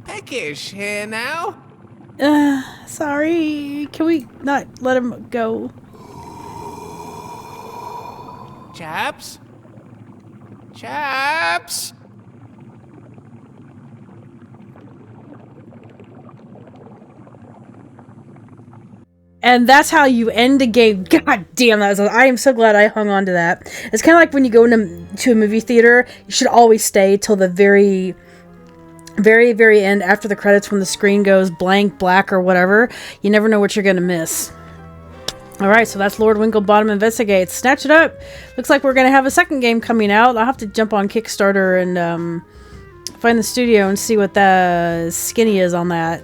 peckish here now. Sorry. Can we not let him go? Chaps? Chaps? And that's how you end a game. God damn, I am so glad I hung on to that. It's kind of like when you go to a movie theater, you should always stay till the very end, after the credits, when the screen goes blank, black, or whatever. You never know what you're going to miss. Alright, so that's Lord Winklebottom Investigates. Snatch it up! Looks like we're going to have a second game coming out. I'll have to jump on Kickstarter and find the studio and see what the skinny is on that.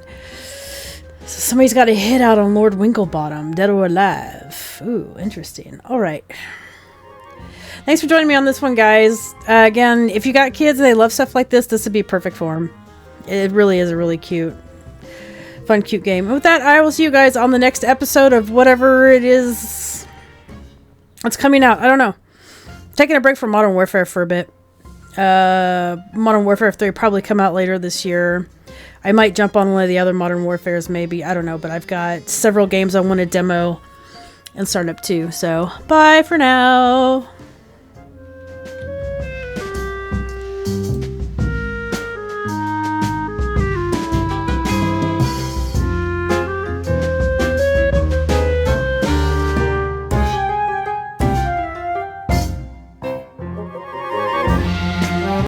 So somebody's got a hit out on Lord Winklebottom, dead or alive. Ooh, interesting. Alright. Thanks for joining me on this one, guys. Again, if you got kids and they love stuff like this would be perfect for them. It really is a really cute, fun, cute game. And with that, I will see you guys on the next episode of whatever it is that's coming out. I don't know. Taking a break from Modern Warfare for a bit. Modern Warfare 3 probably come out later this year. I might jump on one of the other Modern Warfares, maybe. I don't know, but I've got several games I want to demo and start up too. So, bye for now.